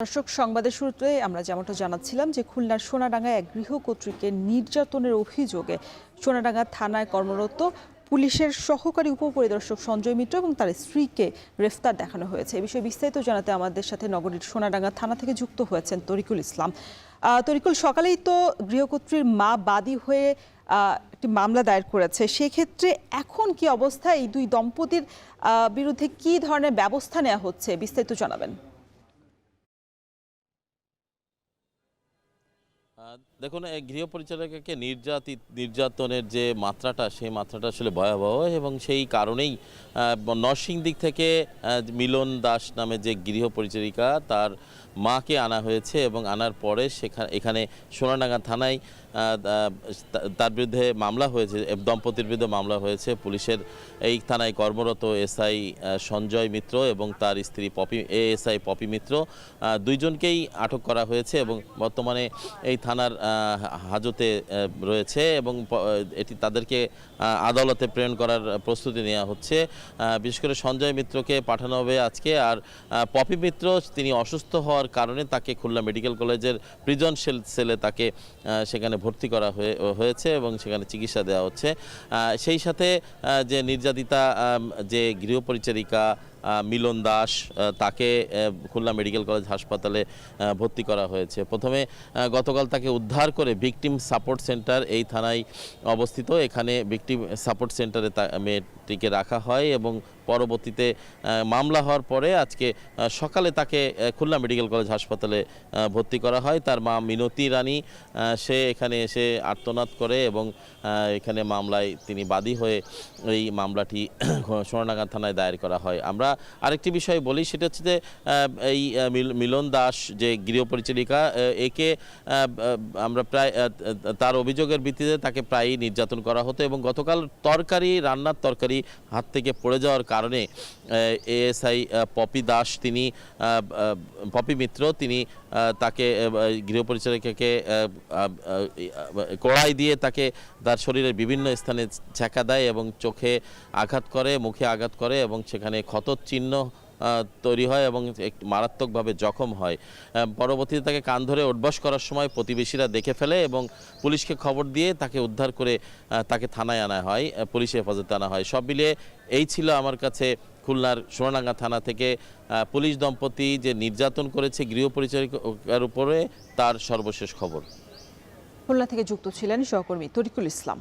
দর্শক, সংবাদের শুরুতে আমরা যেমনটা জানাচ্ছিলাম যে খুলনার সোনাডাঙ্গায় এক গৃহকর্ত্রীকে নির্যাতনের অভিযোগে সোনাডাঙ্গা থানায় কর্মরত পুলিশের সহকারী উপপরিদর্শক সঞ্জয় মিত্র এবং তার স্ত্রীকে গ্রেফতার দেখানো হয়েছে। এই বিষয়ে বিস্তারিত জানাতে আমাদের সাথে নগরীর সোনাডাঙ্গা থানা থেকে যুক্ত হয়েছেন তরিকুল ইসলাম। তরিকুল, সকালেই তো গৃহকর্ত্রীর মা বাদী হয়ে একটি মামলা দায়ের করেছে, সেক্ষেত্রে এখন কি অবস্থা? এই দুই দম্পতির বিরুদ্ধে কি ধরনের ব্যবস্থা নেওয়া হচ্ছে, বিস্তারিত জানাবেন। দেখুন, গৃহ পরিচারিকাকে নির্যাতনের যে মাত্রাটা, সেই মাত্রাটা আসলে ভয়াবহ এবং সেই কারণেই নরসিংদী থেকে মিলন দাস নামে যে গৃহ পরিচারিকা, তার মাকে আনা হয়েছে এবং আনার পরে এখানে সোনাডাঙ্গা থানায় তার বিরুদ্ধে মামলা হয়েছে, দম্পতির বিরুদ্ধে মামলা হয়েছে। পুলিশের এই থানায় কর্মরত এসআই সঞ্জয় মিত্র এবং তার স্ত্রী এএসআই পপি মিত্র, দুইজনকেই আটক করা হয়েছে এবং বর্তমানে এই থানার হাজতে রয়েছে এবং এটি তাদেরকে আদালতে প্রেরণ করার প্রস্তুতি নেওয়া হচ্ছে। বিশেষ করে সঞ্জয় মিত্রকে পাঠানো হবে আজকে, আর পপি মিত্র তিনি অসুস্থ হওয়ার কারণে তাকে খুলনা মেডিকেল কলেজের প্রিজন সেলে তাকে সেখানে ভর্তি করা হয়েছে এবং সেখানে চিকিৎসা দেওয়া হচ্ছে। সেই সাথে যে নির্যাতিতা যে গৃহ পরিচারিকা মিলন দাস, তাকে খুলনা মেডিকেল কলেজ হাসপাতালে ভর্তি করা হয়েছে। প্রথমে গতকাল তাকে উদ্ধার করে ভিকটিম সাপোর্ট সেন্টার, এই থানায় অবস্থিত, এখানে ভিকটিম সাপোর্ট সেন্টারে মেয়েটিকে রাখা হয় এবং পরবর্তীতে মামলা হওয়ার পরে আজকে সকালে তাকে খুলনা মেডিকেল কলেজ হাসপাতালে ভর্তি করা হয়। তার মা মিনতি রানী, সে এখানে এসে আর্তনাদ করে এবং এখানে মামলায় তিনি বাদী হয়ে এই মামলাটি সোনাডাঙ্গা থানায় দায়ের করা হয়। আমরা আরেকটি বিষয় বলি, সেটা হচ্ছে যে এই মিলন দাস যে গৃহ পরিচারিকা, একে আমরা প্রায় তার অভিযোগের ভিত্তিতে তাকে প্রায়ই নির্যাতন করা হতো এবং গতকাল রান্নার তরকারি হাত থেকে পড়ে যাওয়ার কারণে এএসআই পপি মিত্র তিনি তাকে গৃহ পরিচারিকাকে কড়াই দিয়ে তাকে তার শরীরের বিভিন্ন স্থানে ছ্যাঁকা দেয় এবং চোখে আঘাত করে, মুখে আঘাত করে এবং সেখানে ক্ষতর চিহ্ন তৈরি হয় এবং মারাত্মকভাবে জখম হয়। পরবর্তীতে তাকে কান ধরে উঠবস করার সময় প্রতিবেশীরা দেখে ফেলে এবং পুলিশকে খবর দিয়ে তাকে উদ্ধার করে তাকে থানায় আনা হয়, পুলিশের হেফাজতে আনা হয়। সব মিলিয়ে এই ছিল আমার কাছে খুলনার সোনাডাঙ্গা থানা থেকে পুলিশ দম্পতি যে নির্যাতন করেছে গৃহ পরিচারিকার উপরে, তার সর্বশেষ খবর। খুলনা থেকে যুক্ত ছিলেন সহকর্মী তরিকুল ইসলাম।